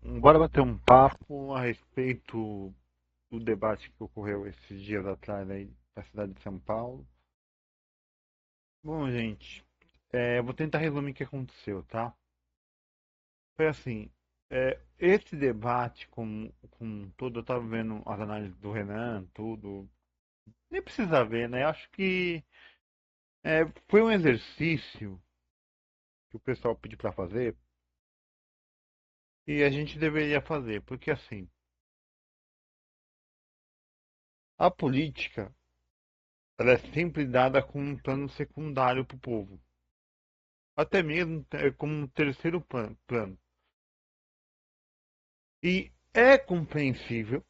Bora bater um papo a respeito do debate que ocorreu esses dias atrás aí na cidade de São Paulo. Bom, gente, vou tentar resumir o que aconteceu, tá? Foi assim, esse debate com todo, eu tava vendo as análises do Renan, tudo, nem precisa ver, né? Acho que foi um exercício que o pessoal pediu para fazer e a gente deveria fazer, porque assim, a política, ela é sempre dada como um plano secundário para o povo. Até mesmo como um terceiro plano. E é compreensível,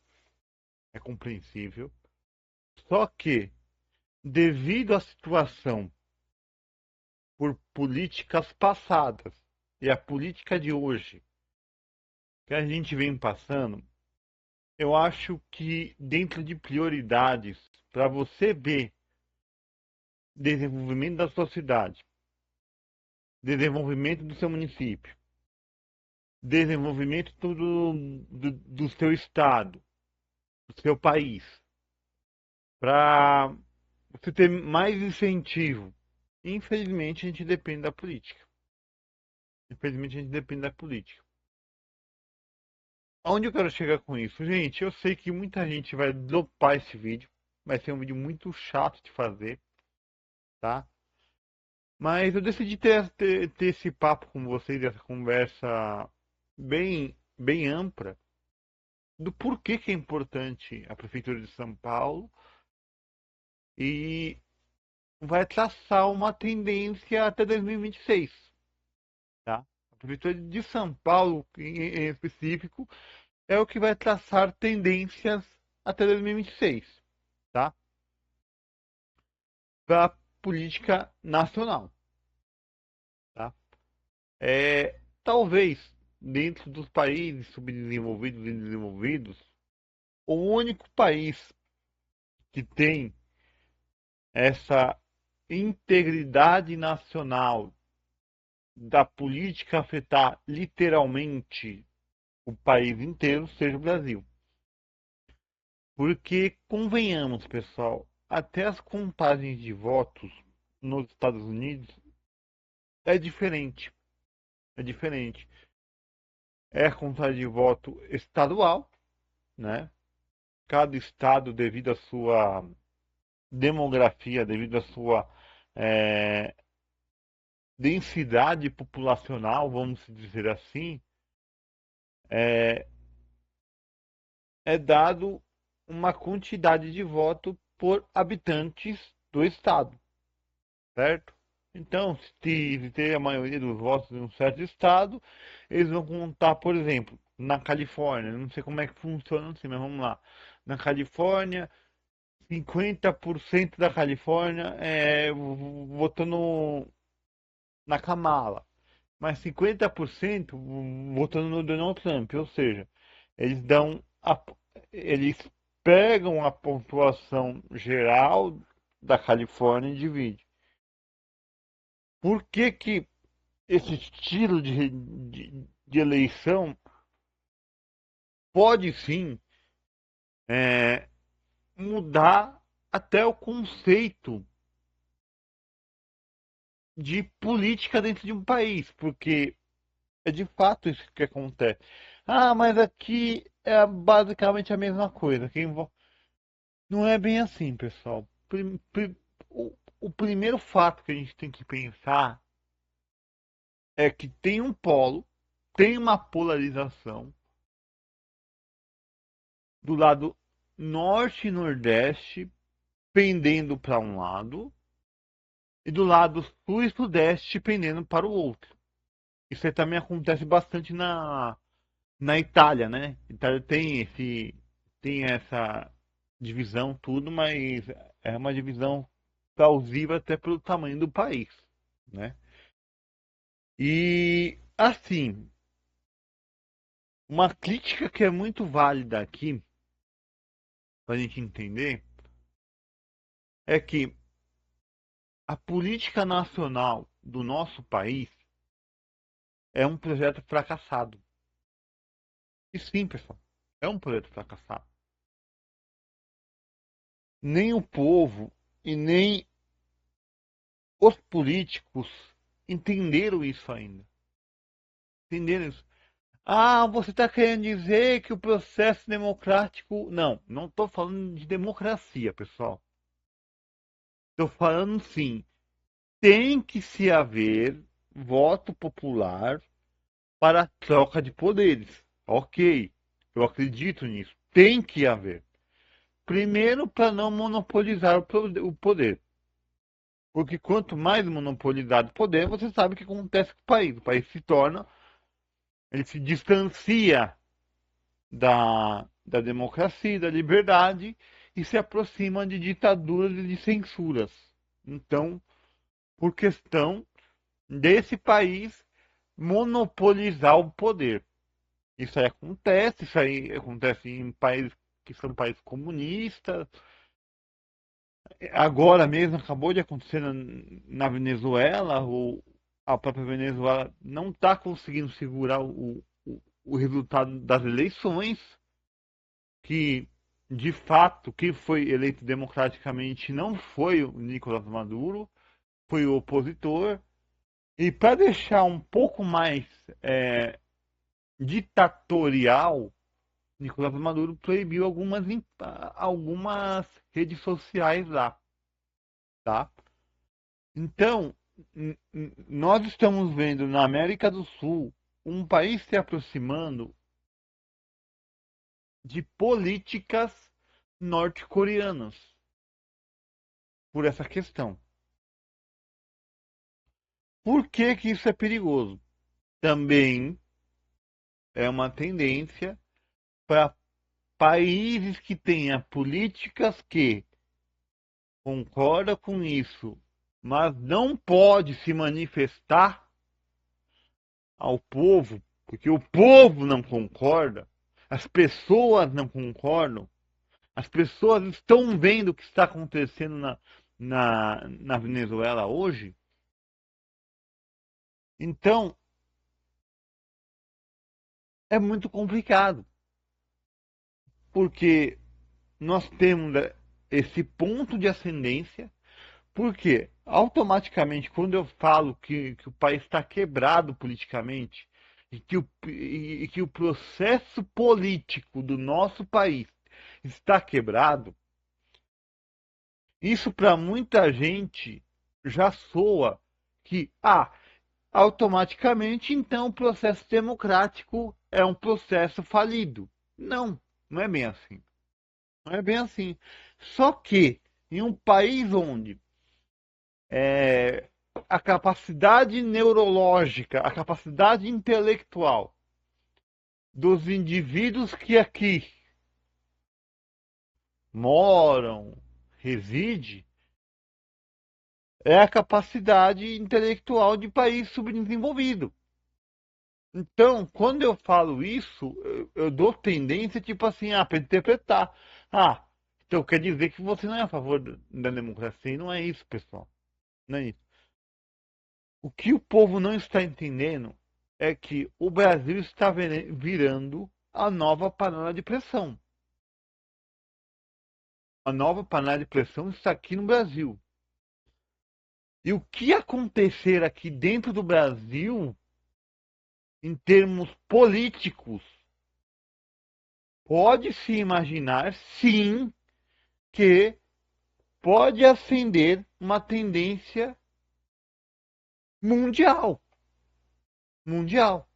só que, devido à situação por políticas passadas e a política de hoje que a gente vem passando, eu acho que dentro de prioridades para você ver desenvolvimento da sua cidade, desenvolvimento do seu município, desenvolvimento do seu estado, do seu país, para você ter mais incentivo. Infelizmente, a gente depende da política. Infelizmente, a gente depende da política. Aonde eu quero chegar com isso? Gente, eu sei que muita gente vai dropar esse vídeo. Vai ser um vídeo muito chato de fazer, tá? Mas eu decidi ter esse papo com vocês, essa conversa bem ampla, do porquê que é importante a Prefeitura de São Paulo e vai traçar uma tendência até 2026. Tá? A Prefeitura de São Paulo, em específico, é o que vai traçar tendências até 2026, tá? Para a política nacional, tá? Talvez, dentro dos países subdesenvolvidos e desenvolvidos, o único país que tem essa integridade nacional da política afetar literalmente o país inteiro seja o Brasil. Porque, convenhamos, pessoal, até as contagens de votos nos Estados Unidos é diferente. É diferente. É a contagem de voto estadual, né? Cada estado, devido à sua demografia, devido à sua é, densidade populacional, vamos dizer assim, é, é dado uma quantidade de voto por habitantes do estado. Certo? Então, se ter a maioria dos votos em um certo estado, eles vão contar, por exemplo, na Califórnia, não sei como é que funciona assim, mas vamos lá. Na Califórnia, 50% da Califórnia votando na Kamala, mas 50% votando no Donald Trump, ou seja, eles dão eles pegam a pontuação geral da Califórnia e dividem. Por que que esse estilo de eleição pode sim é, mudar até o conceito de política dentro de um país, porque é de fato isso que acontece. Ah, mas aqui é basicamente a mesma coisa. Não é bem assim, pessoal. O primeiro fato que a gente tem que pensar é que tem um polo, tem uma polarização do lado norte e nordeste pendendo para um lado e do lado sul e sudeste pendendo para o outro. Isso aí também acontece bastante na Itália, né? A Itália tem essa divisão tudo, mas é uma divisão plausível até pelo tamanho do país, né? E assim, uma crítica que é muito válida aqui para a gente entender é que a política nacional do nosso país é um projeto fracassado. E sim, pessoal, é um projeto fracassado. Nem o povo e nem os políticos entenderam isso ainda. Entenderam isso? Ah, você está querendo dizer que o processo democrático. Não, não estou falando de democracia, pessoal. Estou falando sim. Tem que se haver voto popular para a troca de poderes. Ok, eu acredito nisso. Tem que haver. Primeiro, para não monopolizar o poder. Porque quanto mais monopolizado o poder, você sabe o que acontece com o país. O país se torna, ele se distancia da democracia, da liberdade e se aproxima de ditaduras e de censuras. Então, por questão desse país monopolizar o poder. Isso aí acontece em países que são países comunistas. Agora mesmo acabou de acontecer na Venezuela, a própria Venezuela não está conseguindo segurar o resultado das eleições, que de fato quem foi eleito democraticamente não foi o Nicolás Maduro, foi o opositor. E para deixar um pouco mais é, ditatorial, Nicolás Maduro proibiu algumas redes sociais lá, tá? Então, nós estamos vendo na América do Sul um país se aproximando de políticas norte-coreanas por essa questão. Por que que isso é perigoso? Também é uma tendência para países que tenham políticas que concordam com isso, mas não pode se manifestar ao povo, porque o povo não concorda, as pessoas não concordam, as pessoas estão vendo o que está acontecendo na Venezuela hoje. Então, é muito complicado, porque nós temos esse ponto de ascendência, porque automaticamente, quando eu falo que o país está quebrado politicamente e que o processo político do nosso país está quebrado, isso para muita gente já soa que, automaticamente então o processo democrático é um processo falido. Não, não é bem assim. Não é bem assim. Só que em um país onde é, a capacidade neurológica, a capacidade intelectual dos indivíduos que aqui moram, reside, é a capacidade intelectual de país subdesenvolvido. Então, quando eu falo isso, eu dou tendência, tipo assim, para interpretar. Ah, então quer dizer que você não é a favor da democracia. E não é isso, pessoal. Não é isso. O que o povo não está entendendo é que o Brasil está virando a nova panela de pressão. A nova panela de pressão está aqui no Brasil. E o que acontecer aqui dentro do Brasil, em termos políticos, pode-se imaginar, sim, que pode acender uma tendência mundial. Mundial.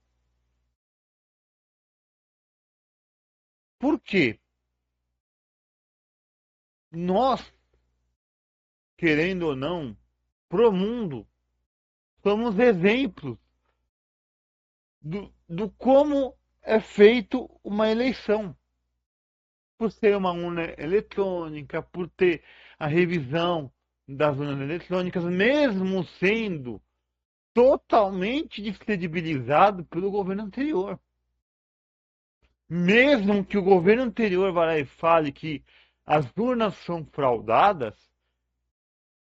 Por quê? Nós, querendo ou não, pro mundo, somos exemplos do como é feito uma eleição. Por ser uma urna eletrônica, por ter a revisão das urnas eletrônicas, mesmo sendo totalmente descredibilizado pelo governo anterior. Mesmo que o governo anterior vá lá e fale que as urnas são fraudadas,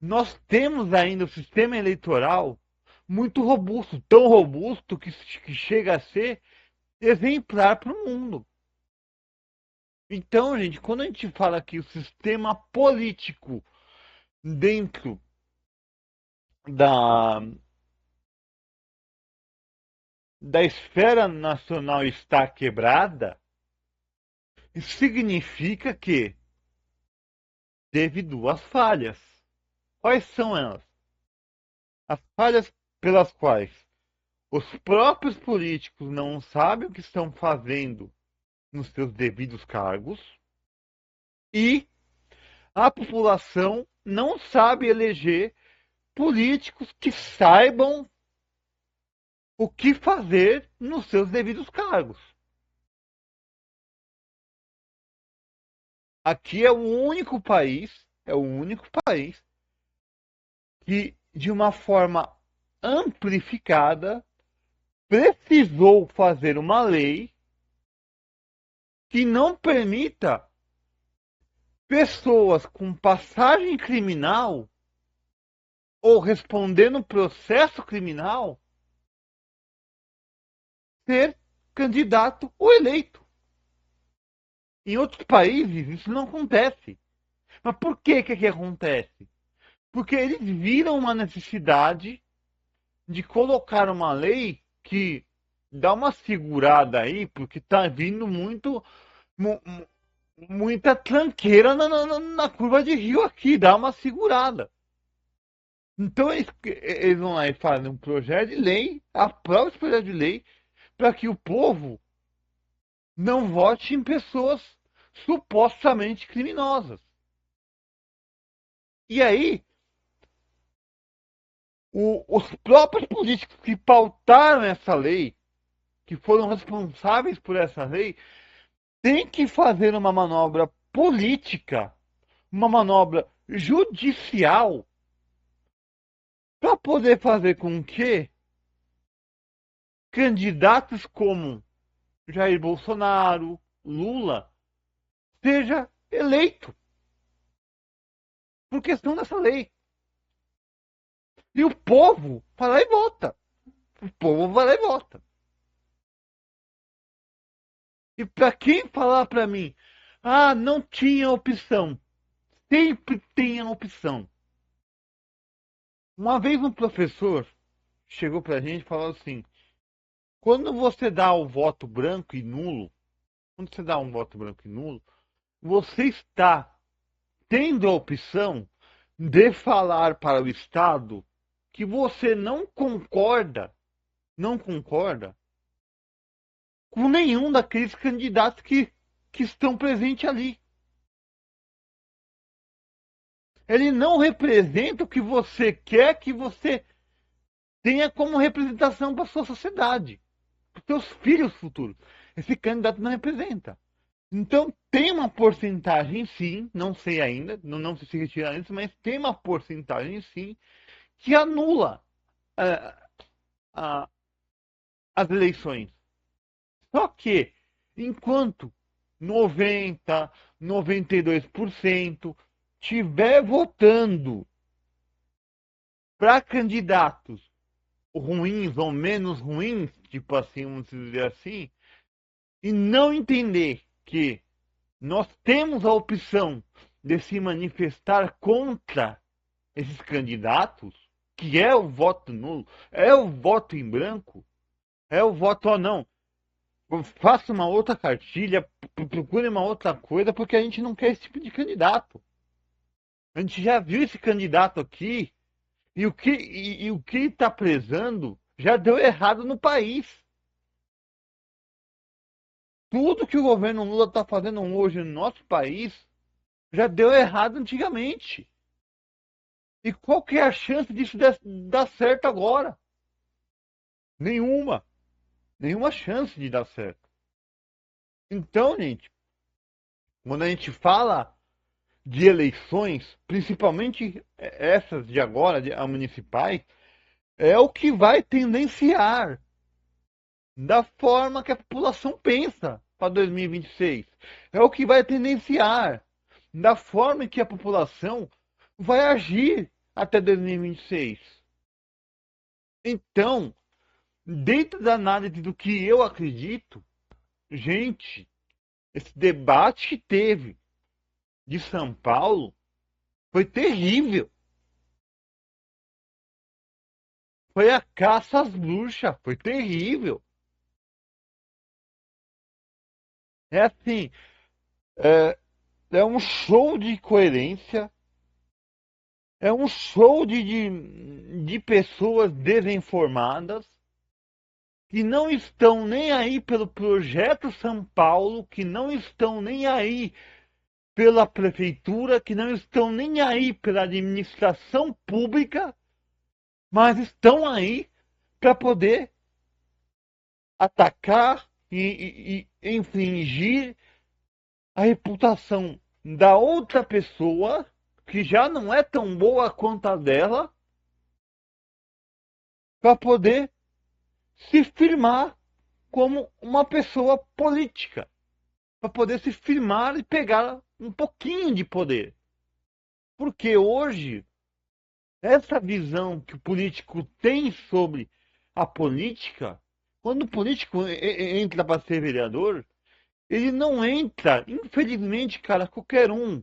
nós temos ainda o sistema eleitoral muito robusto, tão robusto que chega a ser exemplar para o mundo. Então, gente, quando a gente fala que o sistema político dentro da, da esfera nacional está quebrada, isso significa que teve duas falhas. Quais são elas? As falhas pelas quais os próprios políticos não sabem o que estão fazendo nos seus devidos cargos e a população não sabe eleger políticos que saibam o que fazer nos seus devidos cargos. Aqui é o único país que, de uma forma amplificada, precisou fazer uma lei que não permita pessoas com passagem criminal ou respondendo processo criminal ser candidato ou eleito. Em outros países isso não acontece. Mas por que acontece? Porque eles viram uma necessidade de colocar uma lei que dá uma segurada aí, porque está vindo muita tranqueira na curva de rio aqui, dá uma segurada. Então eles vão lá e fazem um projeto de lei, aprovam esse projeto de lei, para que o povo não vote em pessoas supostamente criminosas. E aí, os próprios políticos que pautaram essa lei, que foram responsáveis por essa lei, têm que fazer uma manobra política, uma manobra judicial, para poder fazer com que candidatos como Jair Bolsonaro, Lula, seja eleito por questão dessa lei. E o povo vai lá e vota. O povo vai lá e vota. E para quem falar para mim, ah, não tinha opção, sempre tem a opção. Uma vez um professor chegou para a gente e falou assim: quando você dá o voto branco e nulo, quando você dá um voto branco e nulo, você está tendo a opção de falar para o Estado que você não concorda com nenhum daqueles candidatos que estão presentes ali. Ele não representa o que você quer que você tenha como representação para a sua sociedade, para os seus filhos futuros. Esse candidato não representa. Então tem uma porcentagem sim, não sei ainda, não sei se retirar isso, mas tem uma porcentagem sim que anula a, as eleições. Só que enquanto 90, 92% tiver votando para candidatos ruins ou menos ruins, tipo assim, vamos dizer assim, e não entender que nós temos a opção de se manifestar contra esses candidatos, que é o voto nulo, é o voto em branco, é o voto ou não. Faça uma outra cartilha, procure uma outra coisa, porque a gente não quer esse tipo de candidato. A gente já viu esse candidato aqui e o que está prezando já deu errado no país. Tudo que o governo Lula está fazendo hoje no nosso país já deu errado antigamente. E qual que é a chance disso dar certo agora? Nenhuma. Nenhuma chance de dar certo. Então, gente, quando a gente fala de eleições, principalmente essas de agora, as municipais, é o que vai tendenciar da forma que a população pensa para 2026. É o que vai tendenciar da forma que a população vai agir até 2026. Então, dentro da análise do que eu acredito, gente, esse debate que teve de São Paulo foi terrível. Foi a caça às bruxas, foi terrível. É assim, é, é um show de coerência, é um show de pessoas desinformadas que não estão nem aí pelo projeto São Paulo, que não estão nem aí pela prefeitura, que não estão nem aí pela administração pública, mas estão aí para poder atacar e infringir a reputação da outra pessoa, que já não é tão boa quanto a dela, para poder se firmar como uma pessoa política, para poder se firmar e pegar um pouquinho de poder. Porque hoje, essa visão que o político tem sobre a política, quando o político entra para ser vereador, ele não entra, infelizmente, cara, qualquer um,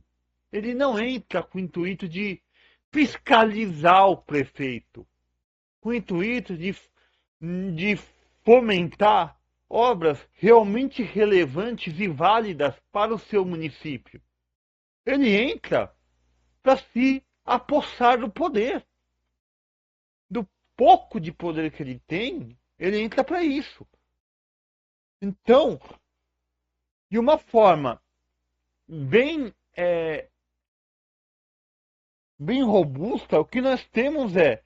ele não entra com o intuito de fiscalizar o prefeito, com o intuito de fomentar obras realmente relevantes e válidas para o seu município. Ele entra para se apossar do poder. Do pouco de poder que ele tem, ele entra para isso. Então, de uma forma bem, bem robusta, o que nós temos é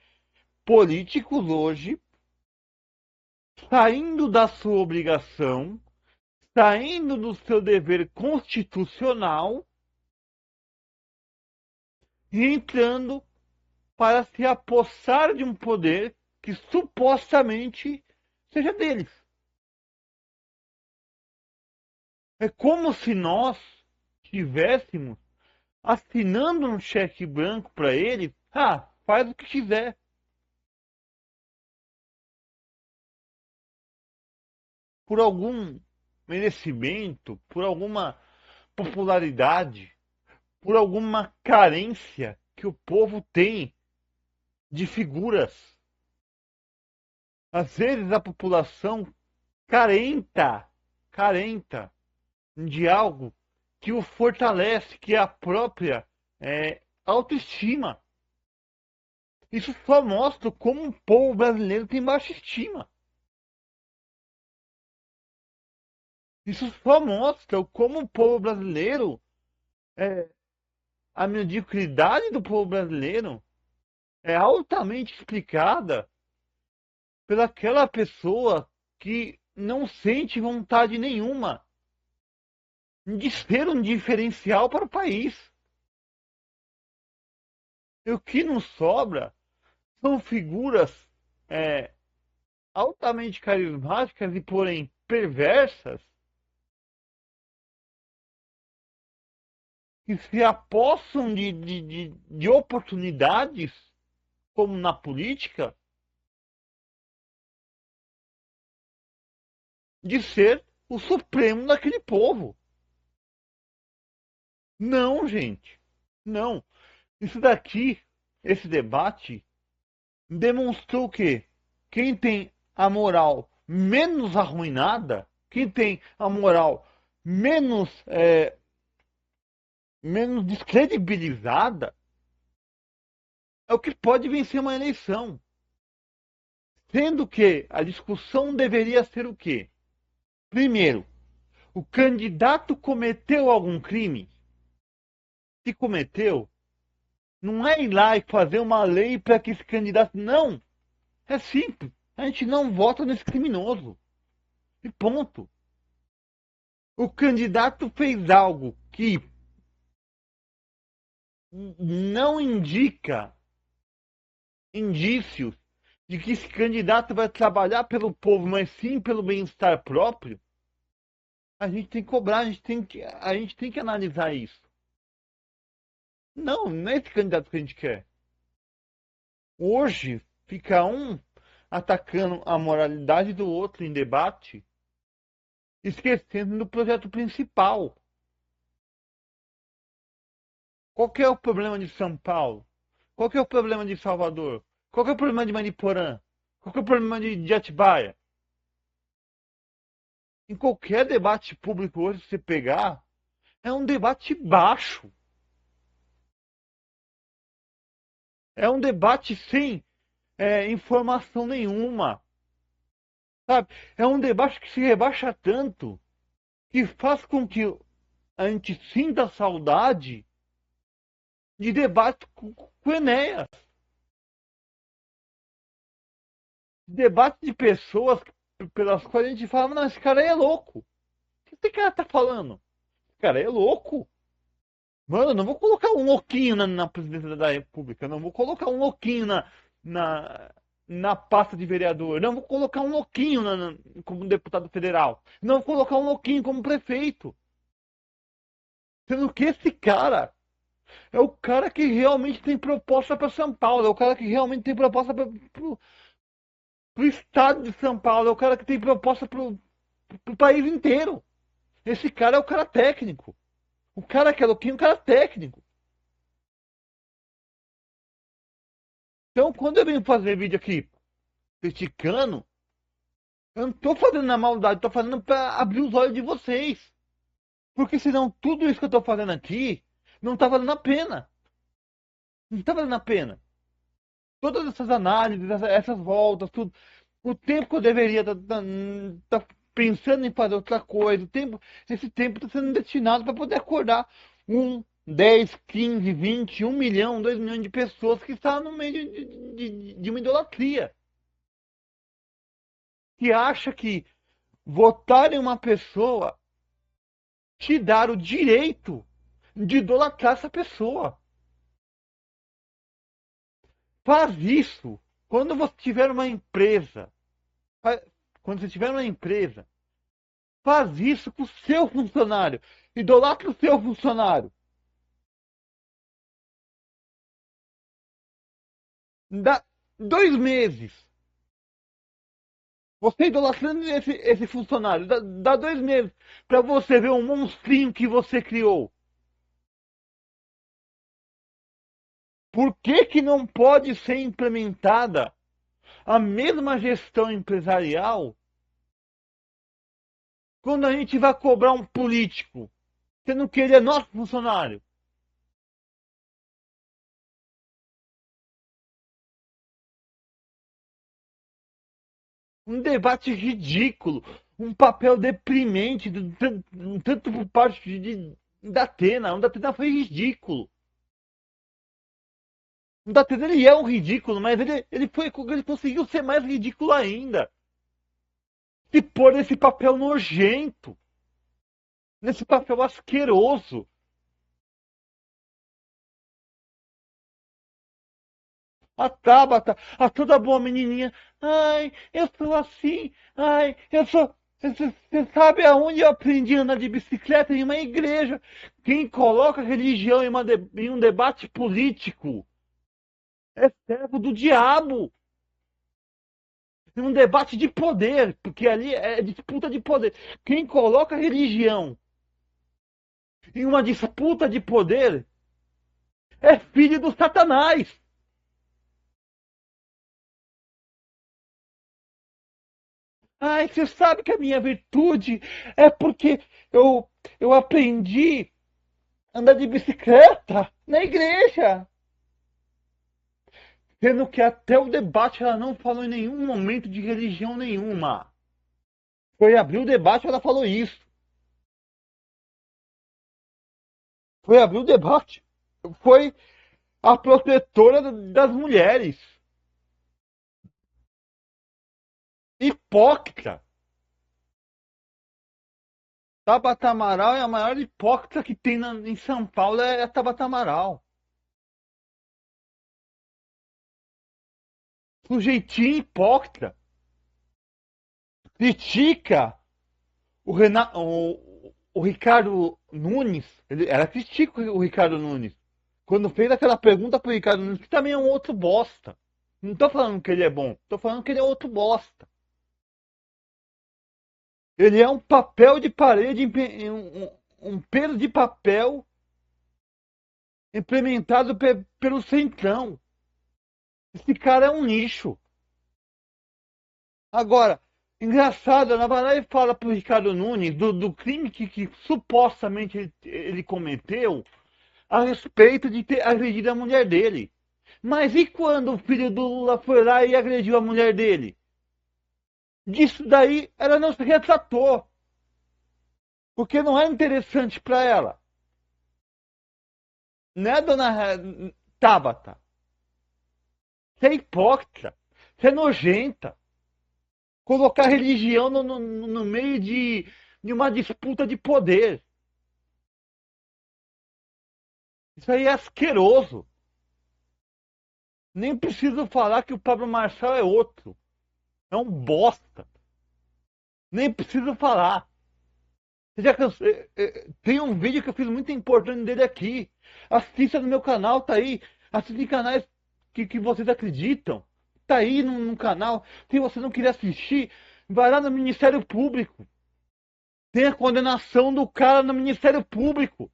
políticos hoje saindo da sua obrigação, saindo do seu dever constitucional e entrando para se apossar de um poder que supostamente seja deles. É como se nós tivéssemos assinando um cheque branco para ele, faz o que quiser. Por algum merecimento, por alguma popularidade, por alguma carência que o povo tem de figuras. Às vezes a população carenta de algo que o fortalece, que é a própria autoestima. Isso só mostra como o povo brasileiro tem baixa estima. Isso só mostra como o povo brasileiro, é, a mediocridade do povo brasileiro é altamente explicada pelaquela pessoa que não sente vontade nenhuma de ser um diferencial para o país. E o que nos sobra são figuras é, altamente carismáticas e, porém, perversas, que se apossam de oportunidades, como na política, de ser o supremo daquele povo. Não, gente, não. Isso daqui, esse debate, demonstrou que quem tem a moral menos arruinada, quem tem a moral menos, menos descredibilizada, é o que pode vencer uma eleição. Sendo que a discussão deveria ser o quê? Primeiro, o candidato cometeu algum crime? Se cometeu, não é ir lá e fazer uma lei para que esse candidato. Não! É simples. A gente não vota nesse criminoso. E ponto. O candidato fez algo que não indica indícios de que esse candidato vai trabalhar pelo povo, mas sim pelo bem-estar próprio. A gente tem que cobrar, a gente tem que analisar isso. Não, não é esse candidato que a gente quer. Hoje, fica um atacando a moralidade do outro em debate, esquecendo do projeto principal. Qual que é o problema de São Paulo? Qual que é o problema de Salvador? Qual que é o problema de Mariporã? Qual que é o problema de Atibaia? Em qualquer debate público hoje, se você pegar, é um debate baixo. É um debate sem informação nenhuma. Sabe? É um debate que se rebaixa tanto que faz com que a gente sinta saudade de debate com Enéas. Debate de pessoas pelas quais a gente fala, não, esse cara aí é louco. O que esse cara tá falando? Esse cara aí é louco. Mano, eu não vou colocar um louquinho na presidência da República. Eu não vou colocar um louquinho na, na pasta de vereador. Eu não vou colocar um louquinho como deputado federal. Eu não vou colocar um louquinho como prefeito. Sendo que esse cara é o cara que realmente tem proposta para São Paulo. É o cara que realmente tem proposta para o estado de São Paulo. É o cara que tem proposta para o país inteiro. Esse cara é o cara técnico. O cara que é louquinho é um cara técnico. Então, quando eu venho fazer vídeo aqui criticando, eu não tô fazendo na maldade, tô fazendo para abrir os olhos de vocês. Porque senão tudo isso que eu tô fazendo aqui não tá valendo a pena. Não tá valendo a pena. Todas essas análises, essas voltas, tudo. O tempo que eu deveria estar pensando em fazer outra coisa, esse tempo está sendo destinado para poder acordar 10, 15, 20, 1 milhão, 2 milhões de pessoas que estão no meio de uma idolatria. Que acha que votar em uma pessoa te dar o direito de idolatrar essa pessoa. Faz isso quando você tiver uma empresa. Quando você tiver uma empresa, faz isso com o seu funcionário. Idolatra o seu funcionário. Dá 2 meses. Você idolatrando esse funcionário. Dá 2 meses para você ver um monstrinho que você criou. Por que, que não pode ser implementada a mesma gestão empresarial quando a gente vai cobrar um político, sendo que ele é nosso funcionário? Um debate ridículo, um papel deprimente, tanto por parte da Atena. O da Atena foi ridículo. O da Atena ele é um ridículo, mas ele conseguiu ser mais ridículo ainda. Se pôr nesse papel nojento, nesse papel asqueroso. A Tabata, a toda boa menininha. Ai, eu sou assim. Ai, eu sou. Você sabe aonde eu aprendi a andar de bicicleta? Em uma igreja. Quem coloca religião em um debate político é servo do diabo. Em um debate de poder, porque ali é disputa de poder. Quem coloca religião em uma disputa de poder é filho do Satanás. Ai, você sabe que a minha virtude é porque eu aprendi a andar de bicicleta na igreja. Sendo que até o debate ela não falou em nenhum momento de religião nenhuma. Foi abrir o debate ela falou isso. Foi abrir o debate. Foi a protetora das mulheres. Hipócrita. Tabata Amaral é a maior hipócrita que tem em São Paulo, é a Tabata Amaral. Sujeitinho hipócrita. Critica o Ricardo Nunes. Ela critica o Ricardo Nunes. Quando fez aquela pergunta pro Ricardo Nunes, que também é um outro bosta. Não tô falando que ele é bom, tô falando que ele é outro bosta. Ele é um papel de parede, um peso de papel implementado pelo Centrão. Esse cara é um lixo. Agora, engraçado, ela vai lá e fala pro Ricardo Nunes do crime que supostamente ele cometeu a respeito de ter agredido a mulher dele. Mas e quando o filho do Lula foi lá e agrediu a mulher dele? Disso daí ela não se retratou, porque não é interessante para ela. Né, dona Tabata? Você é hipócrita, você é nojenta. Colocar religião no meio de uma disputa de poder. Isso aí é asqueroso. Nem preciso falar que o Pablo Marçal é outro. É um bosta. Nem preciso falar. Tem um vídeo que eu fiz muito importante dele aqui. Assista no meu canal, tá aí. Assista em canais que vocês acreditam. Tá aí no canal. Se você não quiser assistir, vai lá no Ministério Público. Tem a condenação do cara no Ministério Público.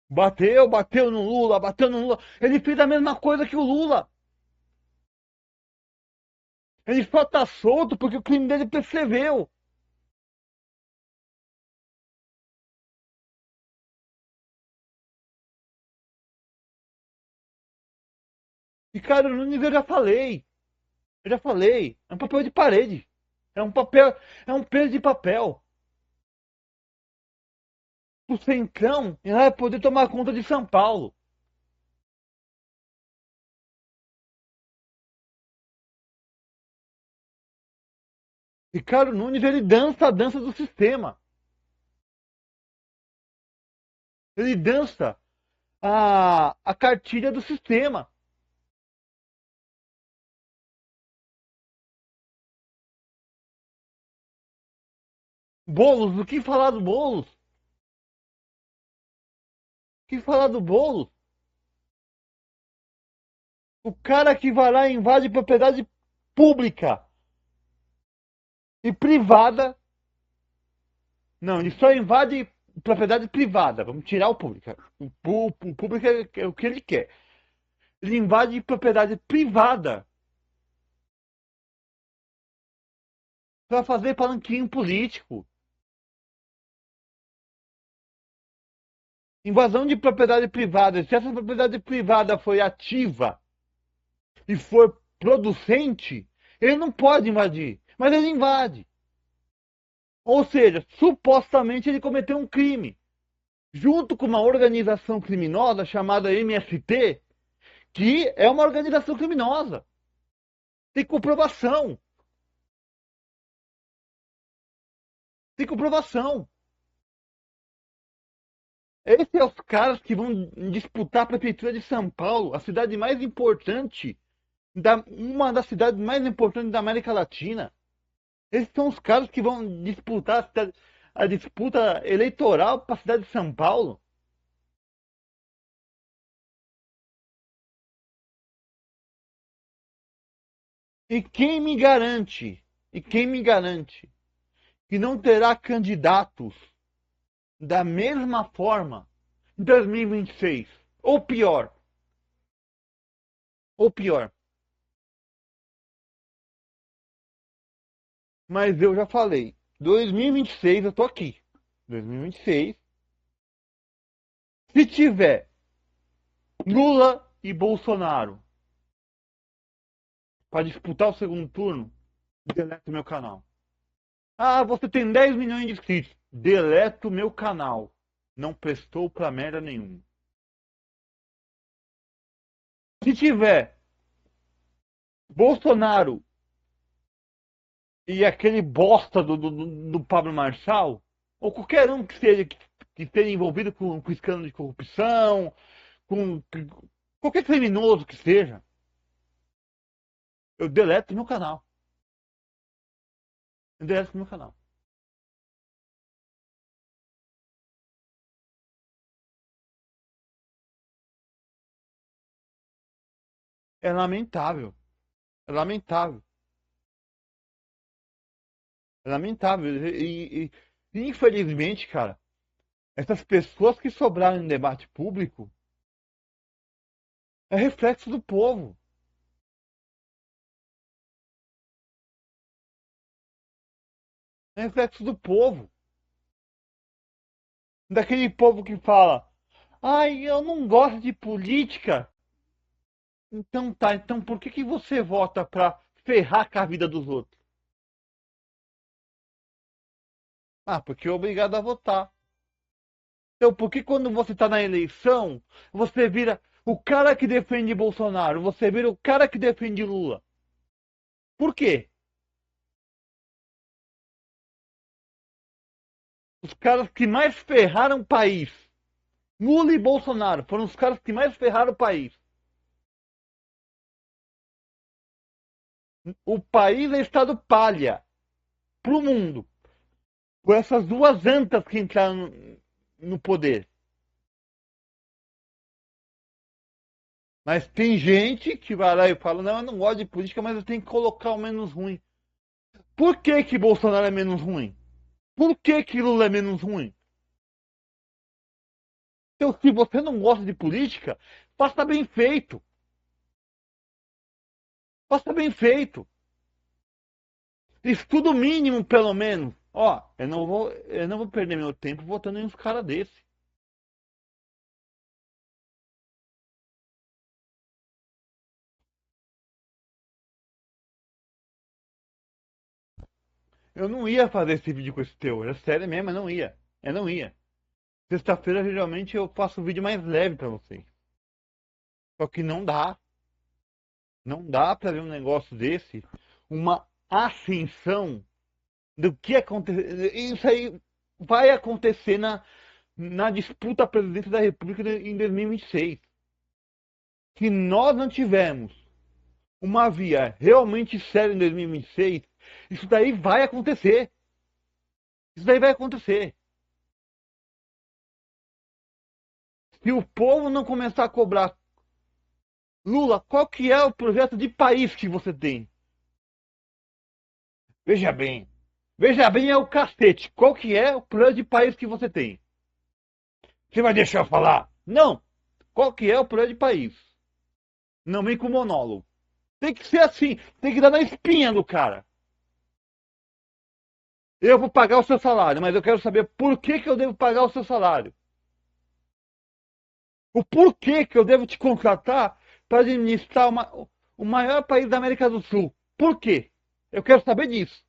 Bateu no Lula, bateu no Lula. Ele fez a mesma coisa que o Lula. Ele só tá solto porque o crime dele prescreveu. Ricardo Nunes, eu já falei. Eu já falei. É um papel de parede. É um papel. É um peso de papel. O Centrão vai poder tomar conta de São Paulo. Ricardo Nunes, ele dança a dança do sistema. Ele dança a cartilha do sistema. Boulos, o que falar do Boulos? O que falar do Boulos? O cara que vai lá e invade propriedade pública e privada. Não, ele só invade propriedade privada. Vamos tirar o público. O público é o que ele quer. Ele invade propriedade privada para fazer palanquinho político. Invasão de propriedade privada. Se essa propriedade privada foi ativa e for producente, ele não pode invadir. Mas ele invade. Ou seja, supostamente ele cometeu um crime. Junto com uma organização criminosa chamada MST, que é uma organização criminosa. Tem comprovação. Tem comprovação. Esses são os caras que vão disputar a prefeitura de São Paulo, a cidade mais importante, uma das cidades mais importantes da América Latina. Esses são os caras que vão disputar a disputa eleitoral para a cidade de São Paulo. E quem me garante que não terá candidatos da mesma forma em 2026? Ou pior, ou pior. Mas eu já falei, 2026 eu tô aqui. 2026, se tiver Lula e Bolsonaro para disputar o segundo turno, deleta o meu canal. Ah, você tem 10 milhões de inscritos. Deleta o meu canal. Não prestou pra merda nenhuma. Se tiver Bolsonaro e aquele bosta do Pablo Marçal, ou qualquer um que seja que esteja envolvido com escândalo de corrupção, com qualquer criminoso que seja, eu deleto meu canal. Eu deleto meu canal. É lamentável. É lamentável. É lamentável. Infelizmente, cara, essas pessoas que sobraram em debate público é reflexo do povo. É reflexo do povo. Daquele povo que fala, ai, eu não gosto de política. Então tá, então por que que você vota pra ferrar com a vida dos outros? Ah, porque é obrigado a votar. Então por que quando você tá na eleição, você vira o cara que defende Bolsonaro, você vira o cara que defende Lula? Por quê? Os caras que mais ferraram o país, Lula e Bolsonaro, foram os caras que mais ferraram o país. O país é estado palha pro mundo, por essas duas antas que entraram no poder. Mas tem gente que vai lá e fala, não, eu não gosto de política, mas eu tenho que colocar o menos ruim. Por que que Bolsonaro é menos ruim? Por que que Lula é menos ruim? Então, se você não gosta de política, faça bem feito. Faça bem feito. Estudo mínimo, pelo menos. Ó, eu não vou perder meu tempo votando em uns caras desse. Eu não ia fazer esse vídeo com esse teor. É sério mesmo, eu não ia. Eu não ia. Sexta-feira, geralmente, eu faço um vídeo mais leve pra vocês. Só que não dá. Não dá pra ver um negócio desse. Uma ascensão do que acontecer. Isso aí vai acontecer na disputa à presidência da República em 2026. Se nós não tivermos uma via realmente séria em 2026, isso daí vai acontecer. Isso daí vai acontecer. Se o povo não começar a cobrar, Lula, qual que é o projeto de país que você tem? Veja bem. Veja bem é o cacete. Qual que é o plano de país que você tem? Você vai deixar eu falar? Não. Qual que é o plano de país? Não vem com monólogo. Tem que ser assim. Tem que dar na espinha do cara. Eu vou pagar o seu salário, mas eu quero saber por que que eu devo pagar o seu salário. O porquê que eu devo te contratar para administrar o maior país da América do Sul. Por quê? Eu quero saber disso.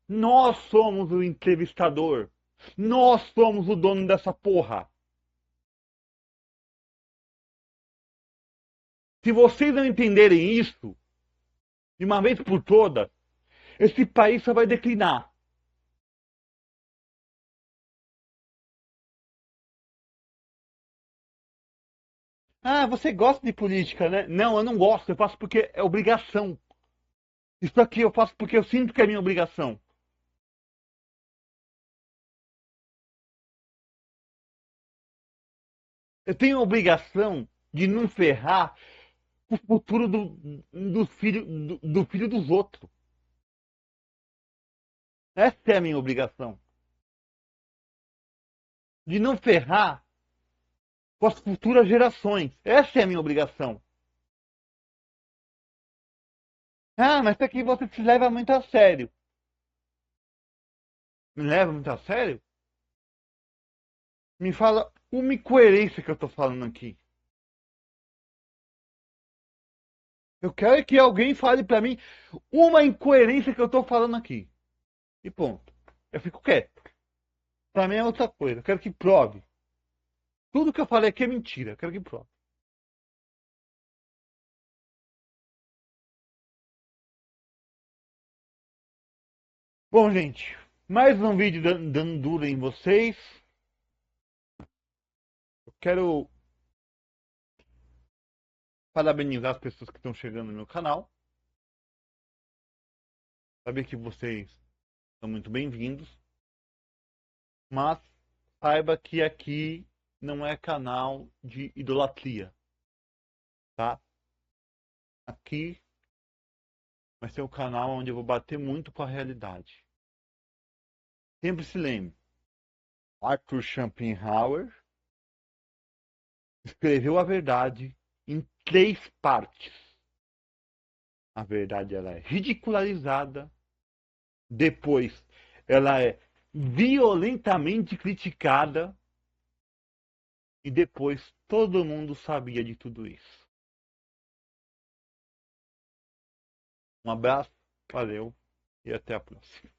Nós somos o entrevistador. Nós somos o dono dessa porra. Se vocês não entenderem isso, de uma vez por todas, esse país só vai declinar. Ah, você gosta de política, né? Não, eu não gosto. Eu faço porque é obrigação. Isso aqui eu faço porque eu sinto que é minha obrigação. Eu tenho a obrigação de não ferrar o futuro do filho dos outros. Essa é a minha obrigação. De não ferrar com as futuras gerações. Essa é a minha obrigação. Ah, mas isso aqui você se leva muito a sério. Me leva muito a sério? Me fala uma incoerência que eu tô falando aqui. Eu quero que alguém fale pra mim uma incoerência que eu tô falando aqui. E ponto. Eu fico quieto. Pra mim é outra coisa. Eu quero que prove. Tudo que eu falei aqui é mentira. Eu quero que prove. Bom, gente, mais um vídeo dando duro em vocês. Eu quero parabenizar as pessoas que estão chegando no meu canal. Saber que vocês são muito bem-vindos. Mas saiba que aqui não é canal de idolatria, tá? Aqui vai ser o canal onde eu vou bater muito com a realidade. Sempre se lembre, Arthur Schopenhauer escreveu a verdade em três partes. A verdade ela é ridicularizada, depois ela é violentamente criticada e depois todo mundo sabia de tudo isso. Um abraço, valeu e até a próxima.